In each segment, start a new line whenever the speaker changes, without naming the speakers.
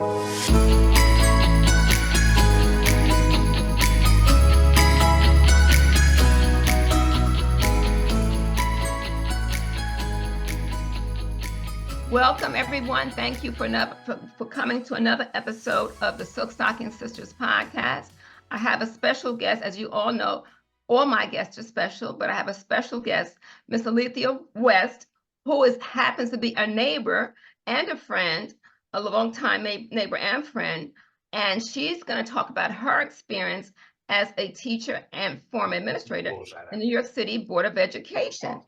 Welcome, everyone. Thank you for coming to another episode of the Silk Stocking Sisters podcast. I have a special guest. As you all know, all my guests are special, but I have a special guest, Miss Alethia West, who happens to be a neighbor and a friend, a long-time neighbor and friend. And she's going to talk about her experience as a teacher and former administrator in the New York City Board of Education.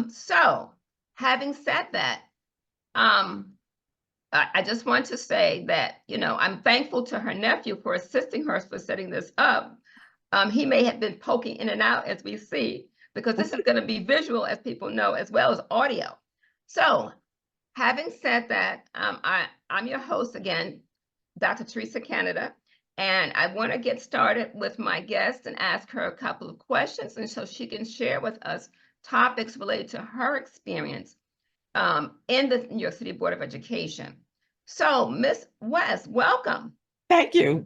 So, having said that, I just want to say that, I'm thankful to her nephew for assisting her for setting this up. He may have been poking in and out as we see, because this is going to be visual, as people know, as well as audio. So, having said that, I'm your host again, Dr. Teresa Canada, and I want to get started with my guest and ask her a couple of questions, and so she can share with us topics related to her experience in the New York City Board of Education. So, Ms. West, welcome.
Thank you.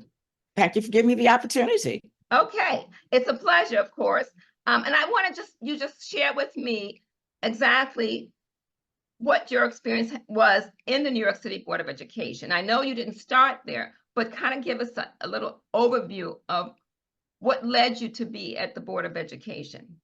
Thank you for giving me the opportunity.
Okay, it's a pleasure, of course. And I want to you just share with me exactly what your experience was in the New York City Board of Education. I know you didn't start there, but kind of give us a little overview of what led you to be at the Board of Education.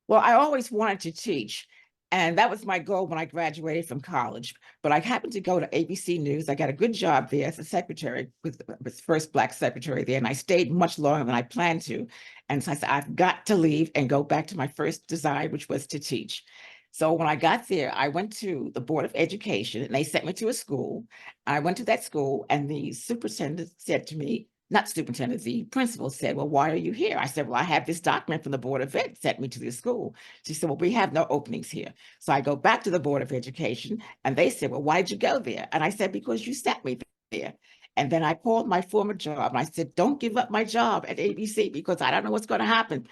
Well, I always wanted to teach, and that was my goal when I graduated from college. But I happened to go to ABC News. I got a good job there as a secretary, was first Black secretary there, and I stayed much longer than I planned to. And so I said, I've got to leave and go back to my first desire, which was to teach. So when I got there, I went to the Board of Education, and they sent me to a school. I went to that school, and the superintendent said to me, not superintendent, the principal said, well, why are you here? I said, well, I have this document from the Board of Ed sent me to this school. She said, well, we have no openings here. So I go back to the Board of Education, and they said, well, why did you go there? And I said, because you sent me there. And then I called my former job, and I said, don't give up my job at ABC, because I don't know what's going to happen.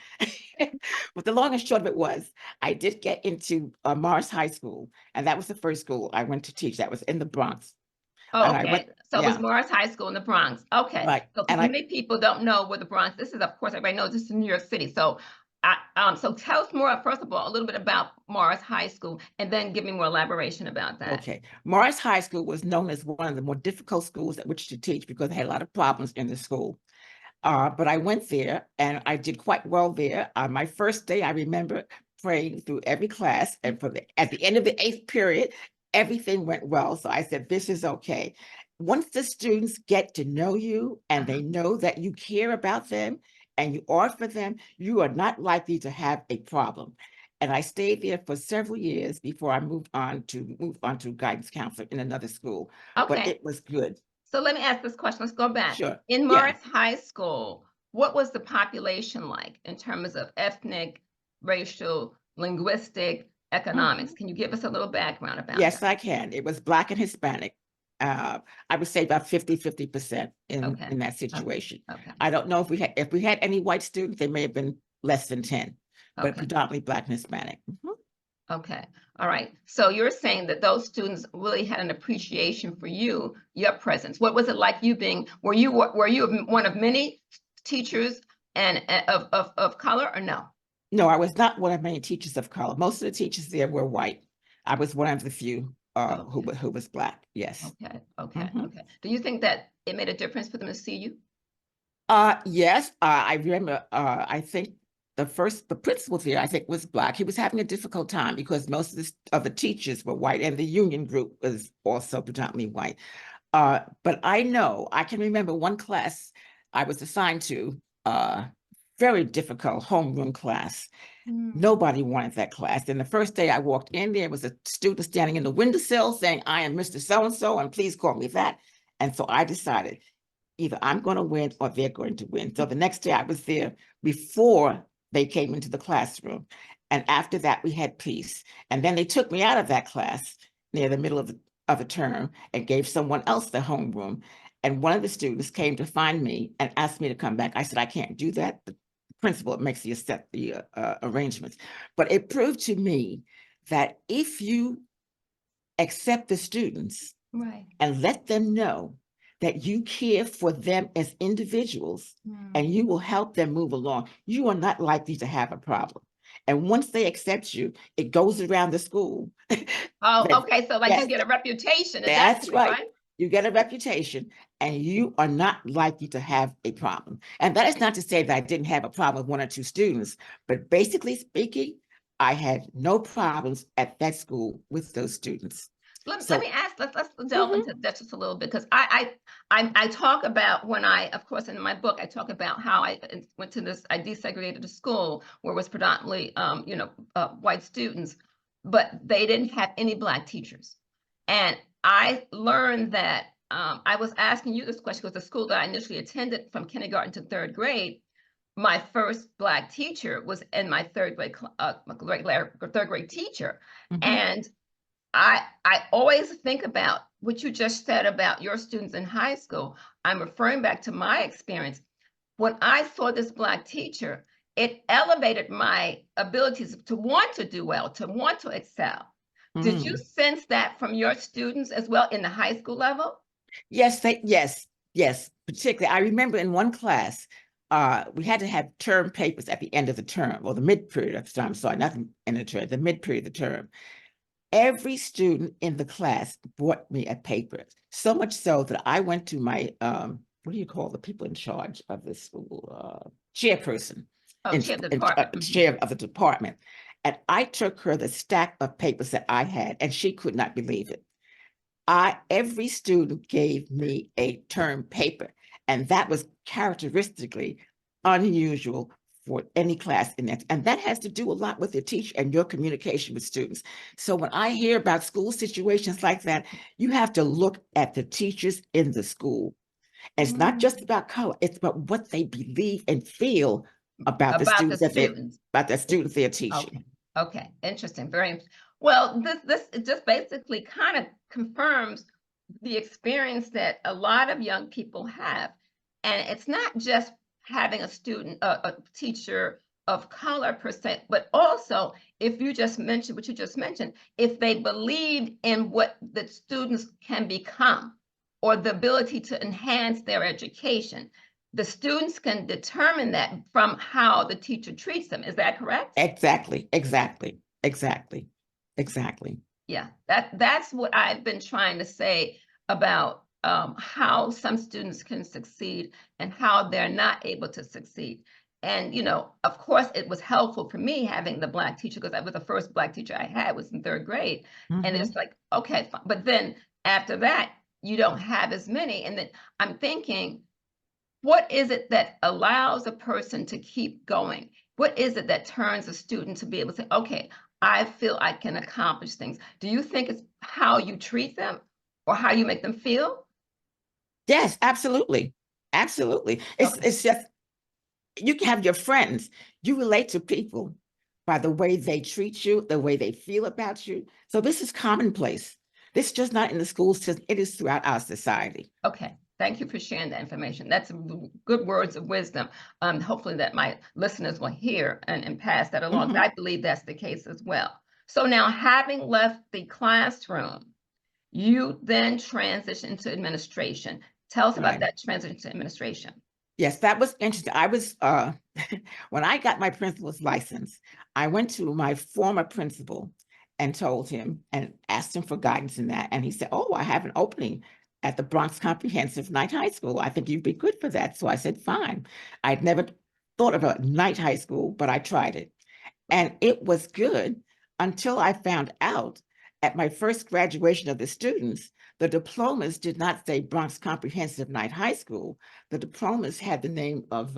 But the long and short of it was, I did get into Morris High School, and that was the first school I went to teach. That was in the Bronx.
Oh, okay. So it was Morris High School in the Bronx. Okay.
Right.
So many people don't know where the Bronx, this is, of course, everybody knows this is New York City. So so tell us more, first of all, a little bit about Morris High School, and then give me more elaboration about that.
Okay. Morris High School was known as one of the more difficult schools at which to teach because they had a lot of problems in the school. But I went there, and I did quite well there. My first day, I remember praying through every class, and at the end of the 8th period, everything went well. So I said, this is okay. Once the students get to know you and they know that you care about them and you are for them, you are not likely to have a problem. And I stayed there for several years before I moved on to guidance counselor in another school.
Okay.
But it was good.
So let me ask this question. Let's go back.
Sure.
In Morris High School, what was the population like in terms of ethnic, racial, linguistic, economics? Can you give us a little background about
Yes,
that?
I can. It was Black and Hispanic. I would say about 50% in that situation.
Okay.
I don't know if we had any white students, they may have been less than 10, but predominantly Black and Hispanic.
Okay. All right. So you're saying that those students really had an appreciation for you, your presence. What was it like you being, were you one of many teachers and of color, or no?
No, I was not one of many teachers of color. Most of the teachers there were white. I was one of the few who was Black. Yes.
Okay. Do you think that it made a difference for them to see you?
Yes. I remember, I think the principal there, I think, was Black. He was having a difficult time because most of the teachers were white, and the union group was also predominantly white. But I can remember one class I was assigned to, very difficult homeroom class. Nobody wanted that class. And the first day I walked in, there was a student standing in the windowsill saying, I am Mr. So-and-so, and please call me that. And so I decided either I'm going to win or they're going to win. So the next day I was there before they came into the classroom. And after that, we had peace. And then they took me out of that class near the middle of the term and gave someone else the homeroom. And one of the students came to find me and asked me to come back. I said, I can't do that. The principal makes you accept the arrangements. But it proved to me that if you accept the students
Right.
and let them know that you care for them as individuals and you will help them move along, you are not likely to have a problem. And once they accept you, it goes around the school.
Oh,
that,
okay. So like you
yes,
get a reputation at that
that's
point,
right.
right?
You get a reputation and you are not likely to have a problem. And that is not to say that I didn't have a problem with one or two students, but basically speaking, I had no problems at that school with those students.
Let me
So,
ask, let's delve
mhm,
into that just a little bit, because I talk about when of course, in my book, I talk about how I went to this, I desegregated a school where it was predominantly, white students, but they didn't have any Black teachers. And I learned that, I was asking you this question because the school that I initially attended from kindergarten to third grade, my first Black teacher was in my third grade teacher.
mhm,
And I always think about what you just said about your students in high school. I'm referring back to my experience. When I saw this Black teacher, it elevated my abilities to want to do well, to want to excel. Did you
mm.
sense that from your students as well in the high school level?
Yes, yes. Particularly, I remember in one class, we had to have term papers at the end of the term, or the mid period of the term. Sorry, not in the term, the mid period of the term. Every student in the class brought me a paper, so much so that I went to my what do you call the people in charge of the school, chairperson,
Oh, chair of the department. Mhm.
chair of the department, and I took her the stack of papers that I had, and she could not believe it. Every student gave me a term paper, and that was characteristically unusual for any class in that. And that has to do a lot with your teacher and your communication with students. So when I hear about school situations like that, you have to look at the teachers in the school. And it's not just
Mm.
about color, it's about what they believe and feel about the
About the
students
students.
they're teaching.
Okay. Okay. Interesting. Well, this it just basically kind of confirms the experience that a lot of young people have. And it's not just having a student, a teacher of color per se, but also if you just mentioned what you just mentioned, if they believed in what the students can become or the ability to enhance their education, the students can determine that from how the teacher treats them. Is that correct?
Exactly.
Yeah, that's what I've been trying to say about how some students can succeed and how they're not able to succeed. And of course, it was helpful for me having the Black teacher because I was the first Black teacher I had was in third grade, and
Mhm.
it's like okay, fine. But then after that, you don't have as many, and then I'm thinking, what is it that allows a person to keep going? What is it that turns a student to be able to say, okay, I feel I can accomplish things? Do you think it's how you treat them or how you make them feel?
Yes, absolutely. Absolutely.
Okay.
It's just you can have your friends. You relate to people by the way they treat you, the way they feel about you. So this is commonplace. This is just not in the school system, it is throughout our society.
Okay. Thank you for sharing that information. That's good words of wisdom. Hopefully that my listeners will hear and pass that along.
Mhm.
I believe that's the case as well. So now having left the classroom, you then transition to administration. Tell us about
Right.
that transition to administration.
Yes, that was interesting. I was when I got my principal's license, I went to my former principal and told him and asked him for guidance in that. And he said, "Oh, I have an opening at the Bronx Comprehensive Night High School. I think you'd be good for that." So I said, "Fine." I'd never thought of a night high school, but I tried it. And it was good until I found out at my first graduation of the students, the diplomas did not say Bronx Comprehensive Night High School. The diplomas had the name of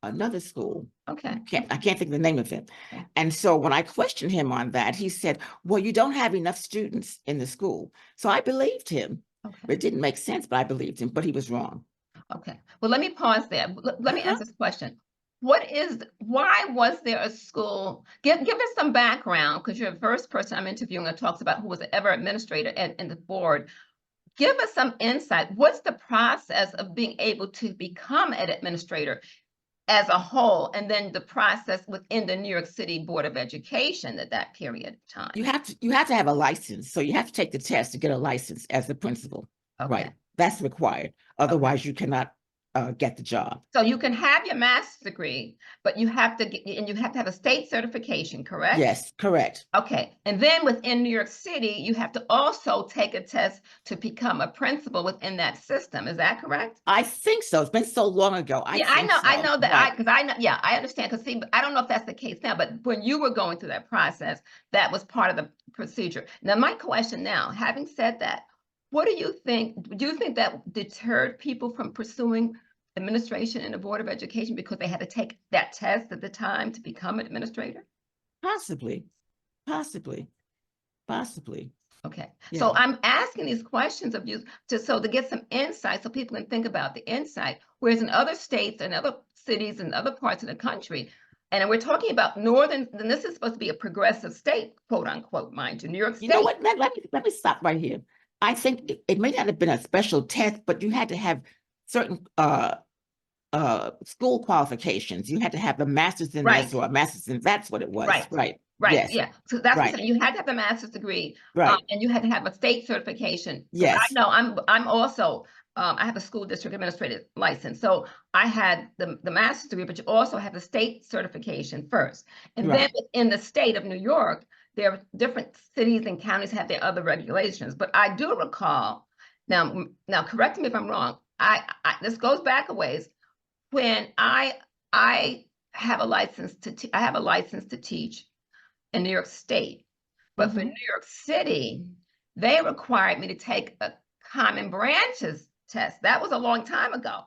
another school.
Okay.
I can't think of the name of it.
Okay.
And so when I questioned him on that, he said, "Well, you don't have enough students in the school." So I believed him.
Okay.
It didn't make sense, but I believed him, but he was wrong.
Okay. Well, let me pause there. Let me
Uh-huh.
ask this question. Why was there a school? Give us some background because you're the first person I'm interviewing that talks about who was ever administrator in the board. Give us some insight. What's the process of being able to become an administrator? as a whole, and then the process within the New York City Board of Education at that period of time.
You have to have a license. So you have to take the test to get a license as the principal.
Okay.
Right. That's required. Otherwise, you cannot get the job.
So you can have your master's degree, but you have to get, and you have to have a state certification, correct?
Yes, correct.
Okay. And then within New York City, you have to also take a test to become a principal within that system. Is that correct?
I think so. It's been so long ago. I
know that.
Right.
Because I know, yeah, I understand. Because see, I don't know if that's the case now, but when you were going through that process, that was part of the procedure. Now, my question now, having said that, what do you think? Do you think that deterred people from pursuing administration in the Board of Education because they had to take that test at the time to become an administrator?
Possibly, possibly, possibly.
Okay,
Yeah.
so I'm asking these questions of you to get some insight so people can think about the insight. Whereas in other states and other cities and other parts of the country, and we're talking about northern, then this is supposed to be a progressive state, quote unquote, mind you, New York State.
You know what? Let me stop right here. I think it may not have been a special test, but you had to have certain school qualifications. You had to have a master's in
Right.
this or a master's in that's what it was.
Right.
Right.
Right.
Yes.
Yeah. So that's what I'm
Right.
saying. You had to have a master's degree,
Right.
and you had to have a state certification. 'Cause
Yes.
I know I'm also I have a school district administrative license, so I had the master's degree, but you also have the state certification first, and then
Right.
within the state of New York, there are different cities and counties have their other regulations. But I do recall now. Now, correct me if I'm wrong. I this goes back a ways when I have a license to I have a license to teach in New York State. But for New York City, they required me to take a common branches test. That was a long time ago.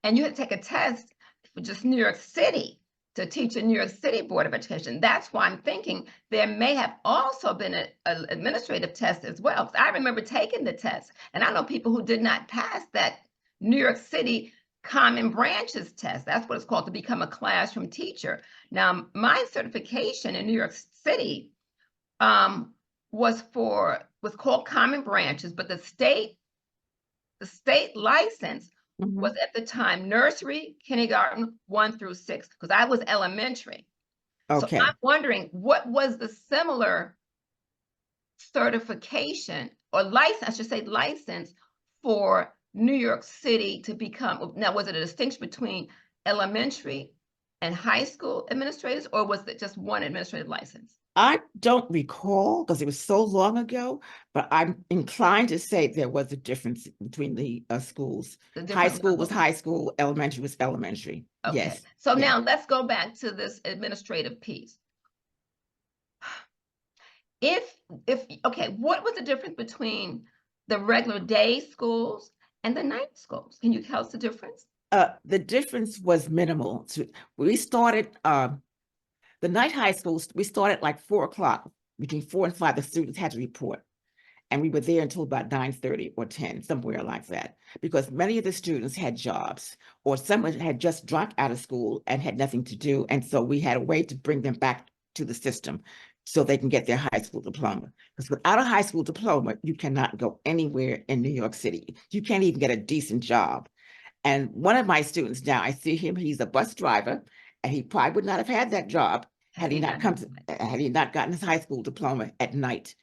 And you had to take a test for just New York City to teach a New York City Board of Education. That's why I'm thinking there may have also been an administrative test as well. I remember taking the test, and I know people who did not pass that New York City common branches test. That's what it's called, to become a classroom teacher. Now, my certification in New York City was called common branches, but the state license was at the time nursery, kindergarten, 1 through 6, because I was elementary.
Okay.
So I'm wondering, what was the similar certification or license, I should say license, for New York City to become, now was it a distinction between elementary and high school administrators, or was it just one administrative license?
I don't recall because it was so long ago, but I'm inclined to say there was a difference between the schools. High school was high school, elementary was elementary.
Okay.
Yes.
So now let's go back to this administrative piece. Okay, what was the difference between the regular day schools and the night schools? Can you tell us the difference?
The difference was minimal. So we started the night high schools, we started like 4 o'clock. Between 4 and 5, the students had to report. And we were there until about 9:30 or 10, somewhere like that, because many of the students had jobs, or someone had just dropped out of school and had nothing to do. And so we had a way to bring them back to the system so they can get their high school diploma. Because without a high school diploma, you cannot go anywhere in New York City. You can't even get a decent job. And one of my students now, I see him, he's a bus driver, and he probably would not have had that job had he not gotten his high school diploma at night.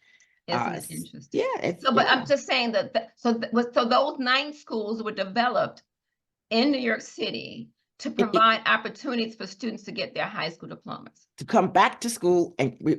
Isn't it interesting?
Yeah.
But I'm just saying so those 9 schools were developed in New York City to provide opportunities for students to get their high school diplomas.
To come back to school, and we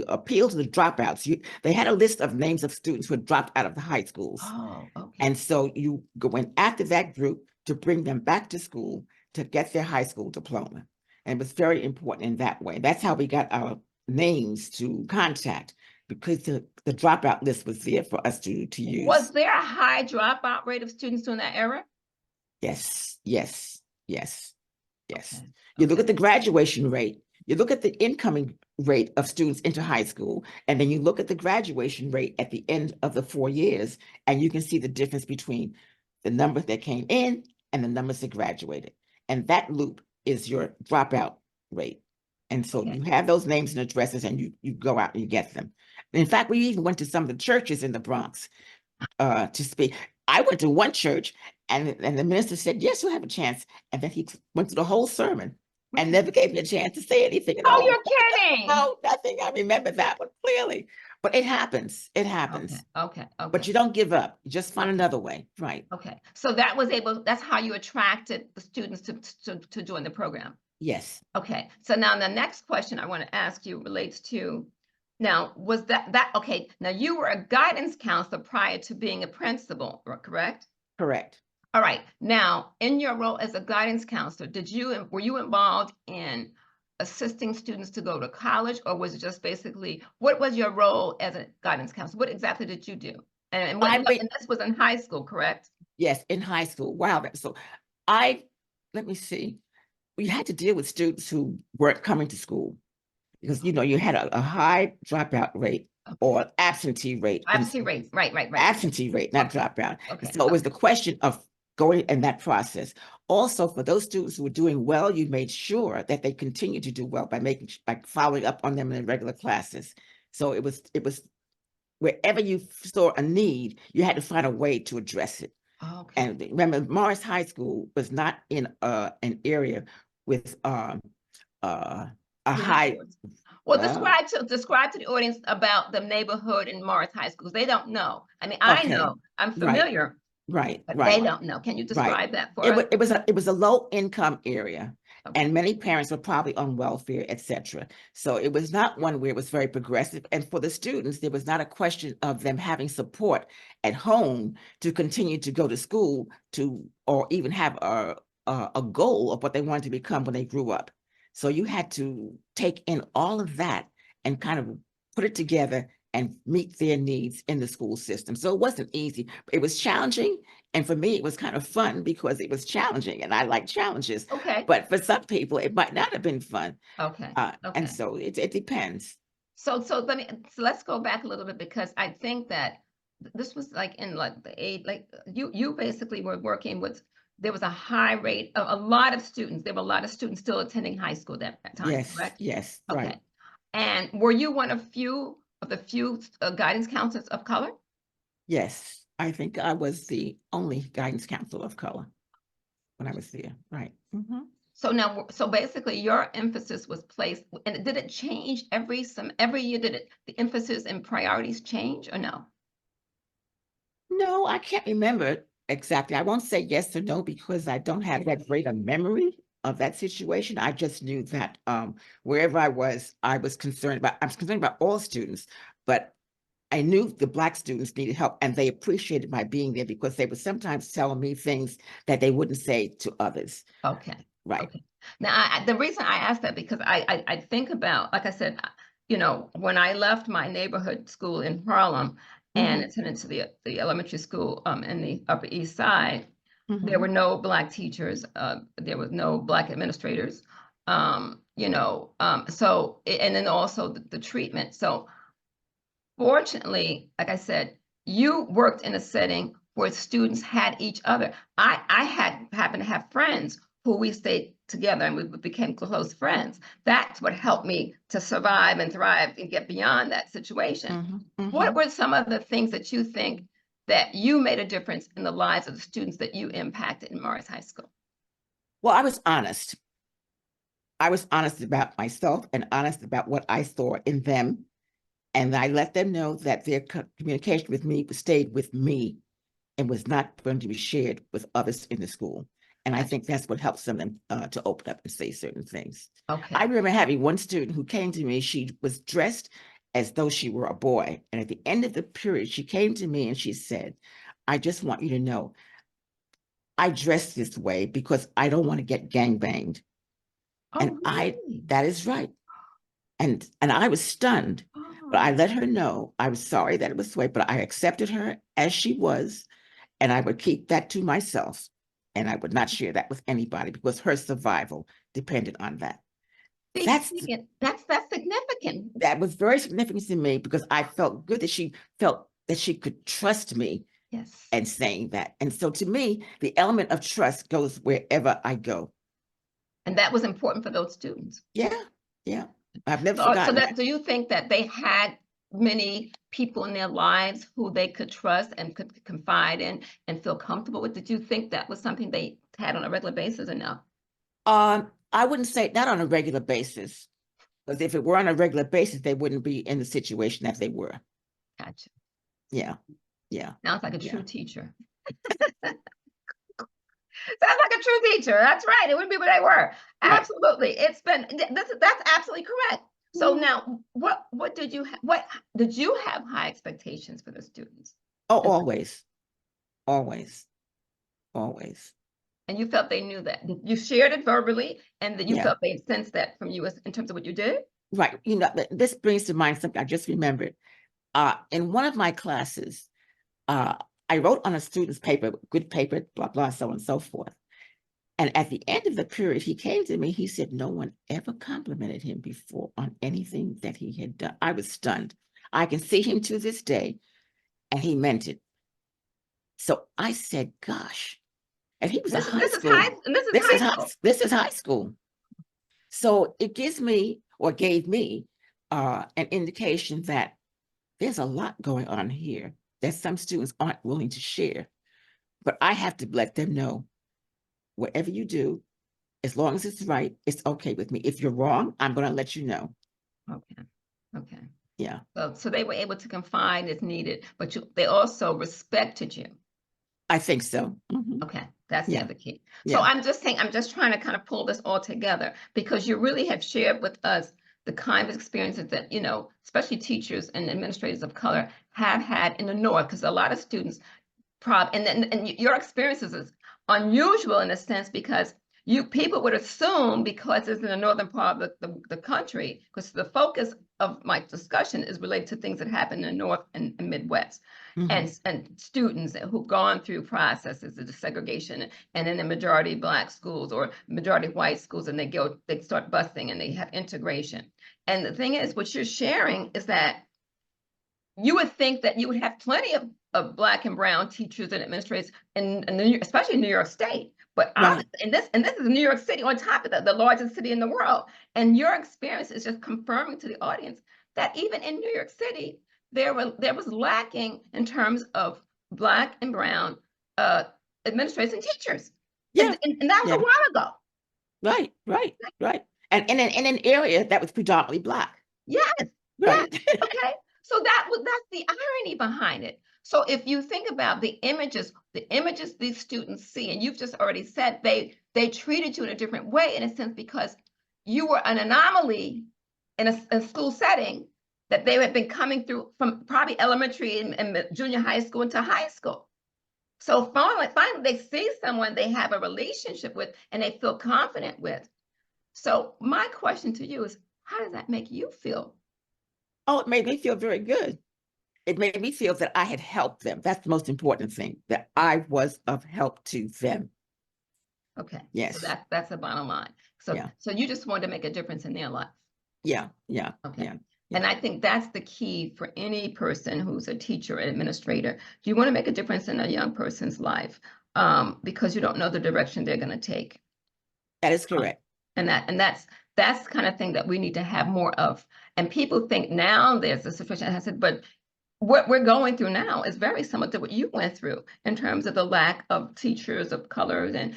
appeal to the dropouts. They had a list of names of students who had dropped out of the high schools.
Oh, okay.
And so you go in after that group to bring them back to school to get their high school diploma. And it was very important in that way. That's how we got our names to contact, because the dropout list was there for us to use.
Was there a high dropout rate of students during that era?
Yes, yes, yes, yes.
Okay.
You look at the graduation rate, you look at the incoming rate of students into high school, and then you look at the graduation rate at the end of the 4 years, and you can see the difference between the numbers that came in and the numbers that graduated. And that loop is your dropout rate. And so you have those names and addresses, and you go out and you get them. In fact, we even went to some of the churches in the Bronx to speak. I went to one church and the minister said, yes, you'll have a chance. And then he went through the whole sermon and never gave me a chance to say anything at
Oh,
all.
you're kidding.
No, nothing. I remember that one clearly. But it happens. It
Okay,
happens.
okay,
But
okay,
you don't give up. You just find
okay,
another way. Right.
okay. So that's how you attracted the students to join the program.
Yes.
Okay, so now the next question I want to ask you relates to, now, was that okay, now you were a guidance counselor prior to being a principal, correct?
Correct.
All right, now, in your role as a guidance counselor, were you involved in assisting students to go to college, or was it just basically, what was your role as a guidance counselor? What exactly did you do? And
I re
and this was in high school, correct?
Yes, in high school. Wow. So I let me see. We had to deal with students who weren't coming to school because you had a high dropout rate
Okay.
or absentee rate and
Absentee rates, right, right, right.
absentee rate, not
Okay,
dropout.
okay,
So it was the question of going in that process. Also, for those students who were doing well, you made sure that they continued to do well by following up on them in regular classes. So it was wherever you saw a need, you had to find a way to address it.
okay.
And remember, Morris High School was not in an area with a high.
Neighborhoods. Well,
Uh,
describe to the audience about the neighborhood in Morris High Schools. They don't know. I mean, I
okay,
know, I'm
right,
familiar,
right,
but they
right.
don't know. Can you
Right.
describe that for
It
us?
was it was a low income area,
Okay.
and many parents were probably on welfare, etc. So it was not one where it was very progressive. And for the students, there was not a question of them having support at home to continue to go to school or even have a goal of what they wanted to become when they grew up. So you had to take in all of that and kind of put it together and meet their needs in the school system. So it wasn't easy. It was challenging. And for me, it was kind of fun because it was challenging and I like challenges.
Okay.
But for some people, it might not have been fun.
Okay.
And
Okay.
so it depends.
So let's go back a little bit, because I think that this was like in like the eight, like you basically were working with, there was a high rate of a lot of students. There were a lot of students still attending high school that time,
Yes,
correct?
yes, right.
Okay. And were you one of the few guidance counselors of color?
Yes. I think I was the only guidance counselor of color when I was there. Right.
So now, so basically your emphasis was placed, and did it change every year? Did the emphasis and priorities change or no?
No, I can't remember exactly. I won't say yes or no because I don't have that great a memory of that situation. I just knew that wherever I was concerned about all students, but I knew the Black students needed help and they appreciated my being there because they would sometimes tell me things that they wouldn't say to others.
Okay.
Right.
Okay. Now, the reason I asked that, because I think about, like I said, when I left my neighborhood school in Harlem and attended to the elementary school in the Upper East Side, there were no Black teachers. There was no Black administrators. And then also the treatment. So fortunately, like I said, you worked in a setting where students had each other. I happened to have friends who we stayed together and we became close friends. That's what helped me to survive and thrive and get beyond that situation. What were some of the things that you think that you made a difference in the lives of the students that you impacted in Morris High School?
Well, I was honest. I was honest about myself and honest about what I saw in them. And I let them know that their communication with me stayed with me and was not going to be shared with others in the school. And I think that's what helps them to open up and say certain things.
Okay.
I remember having one student who came to me. She was dressed as though she were a boy. And at the end of the period, she came to me and she said, I just want you to know, I dress this way because I don't want to get gangbanged. And
Oh, really?
that is right. And I was stunned, but I
Oh,
let her know I was sorry that it was the way, but I accepted her as she was, and I would keep that to myself, and I would not share that with anybody because her survival depended on that. That's
significant.
that was very significant to me because I felt good that she felt that she could trust me
Yes.
and saying that. And so to me, the element of trust goes wherever I go.
And that was important for those students.
Yeah, yeah. I've never
So
forgotten that.
do you think that they had many people in their lives who they could trust and could confide in and feel comfortable with? Did you think that was something they had on a regular basis or no?
I wouldn't say not on a regular basis, because if it were on a regular basis, they wouldn't be in the situation that they were.
Gotcha.
Yeah, yeah,
Sounds like a
yeah,
true teacher. Sounds like a true teacher. That's right. It would be what they were.
right.
Absolutely. It's been that's absolutely correct. So
Mhm.
now what did you what did you have high expectations for the students?
Oh,
And,
always, always, always.
and you felt they knew that. You shared it verbally and that you
Yeah,
felt they sensed that from you in terms of what you did?
right. This brings to mind something I just remembered. In one of my classes, uh, I wrote on a student's paper, good paper, blah, blah, so on and so forth. And at the end of the period, he came to me, he said, no one ever complimented him before on anything that he had done. I was stunned. I can see him to this day, and he meant it. So I said, gosh, and he was a high
This is high
school.
and this is
This is
high
high,
school.
this is high school. So it gives me or gave me an indication that there's a lot going on here that some students aren't willing to share. But I have to let them know, whatever you do, as long as it's right, it's okay with me. If you're wrong, I'm going to let you know.
Okay. Okay.
Yeah,
So they were able to confide as needed, but they also respected you.
I think so. Mhm.
Okay, that's the
Yeah,
other key. So
yeah.
I'm just saying, I'm just trying to kind of pull this all together because you really have shared with us the kind of experiences that, especially teachers and administrators of color have had in the North, because a lot of students and your experiences is unusual in a sense because you people would assume because it's in the northern part of the country, because the focus of my discussion is related to things that happen in the North and Midwest.
Mhm.
And students who've gone through processes of segregation and in the majority Black schools or majority white schools, and they start busing and they have integration. And the thing is, what you're sharing is that you would think that you would have plenty of Black and brown teachers and administrators especially in New York State. But
Right.
this is New York City on top of the largest city in the world. And your experience is just confirming to the audience that even in New York City, there was lacking in terms of Black and brown uh, administrators and teachers.
Yeah,
And that was a
yeah.
while ago.
Right, right, right. And in an area that was predominantly Black.
Yes, yes.
Right.
Okay. So that's the irony behind it. So if you think about the images these students see, and you've just already said they treated you in a different way in a sense because you were an anomaly in a school setting that they had been coming through from probably elementary and junior high school into high school. So finally they see someone they have a relationship with and they feel confident with. So my question to you is, how does that make you feel?
Oh, it made me feel very good. It made me feel that I had helped them. That's the most important thing, that I was of help to them.
Okay, so
Yes.
that's the bottom line. So
Yeah.
so you just wanted to make a difference in their life.
Yeah. Yeah.
Okay.
Yeah.
And
Yeah.
I think that's the key for any person who's a teacher or administrator. Do you want to make a difference in a young person's life? Because you don't know the direction they're going to take.
That is
Um,
correct.
and that's the kind of thing that we need to have more of. And people think now there's a situation. I said, but what we're going through now is very similar to what you went through in terms of the lack of teachers of colors and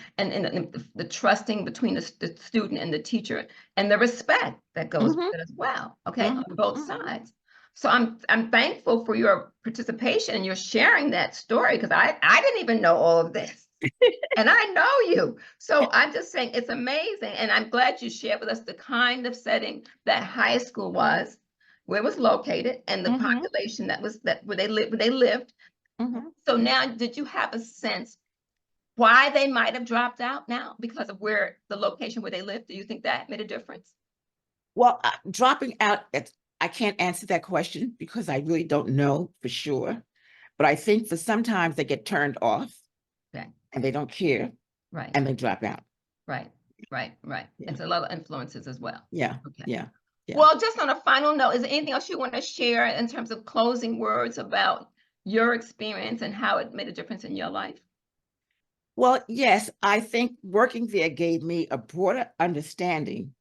the trusting between the student and the teacher and the respect that goes with
Hmm.
it as well. Okay,
Hmm.
on both
Hmm.
sides. So I'm thankful for your participation and your sharing that story because I didn't even know all of this. And I know you. So I'm just saying it's amazing. And I'm glad you shared with us the kind of setting that high school was, where it was located, and the
Hmm.
population that where they lived.
Hmm.
So now did you have a sense why they might have dropped out now because of where the location where they lived? Do you think that made a difference?
Well, dropping out, I can't answer that question because I really don't know for sure. But I think for sometimes they get turned off
Okay,
and they don't care
right,
and they drop out.
right, right.
Yeah.
It's a lot of influences as well.
Yeah.
Okay.
Yeah. Yeah.
Well, just on a final note, is there anything else you want to share in terms of closing words about your experience and how it made a difference in your life?
Well, yes, I think working there gave me a broader understanding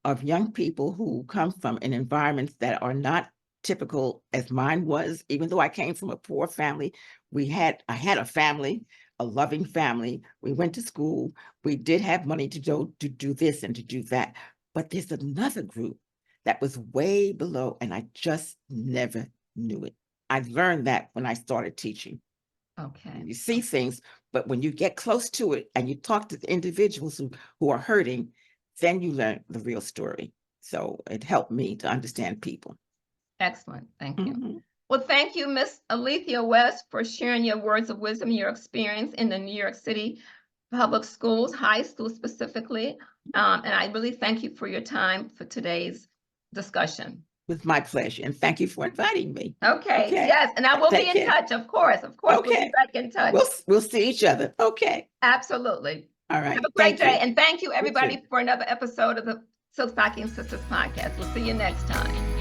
of young people who come from an environments that are not typical as mine was, even though I came from a poor family. I had a family, a loving family. We went to school. We did have money to do this and to do that. But there's another group that was way below, and I just never knew it. I learned that when I started teaching.
Okay.
You see things, but when you get close to it and you talk to the individuals who are hurting, then you learn the real story. So it helped me to understand people.
Excellent. Thank you.
Mhm.
Well, thank you, Miss Alethia West, for sharing your words of wisdom, your experience in the New York City public schools, high school specifically. And I really thank you for your time for today's discussion.
With my pleasure. And thank you for inviting me.
Okay,
Okay.
yes, and I will be
Take
in
care.
touch, of course. Of course, we'll be
Okay.
back in touch.
We'll see each other. Okay.
Absolutely.
All right.
Have a great
Thank
day.
you.
And thank you,
You too.
everybody, for another episode of the Silk Stocking Sisters podcast. We'll see you next time.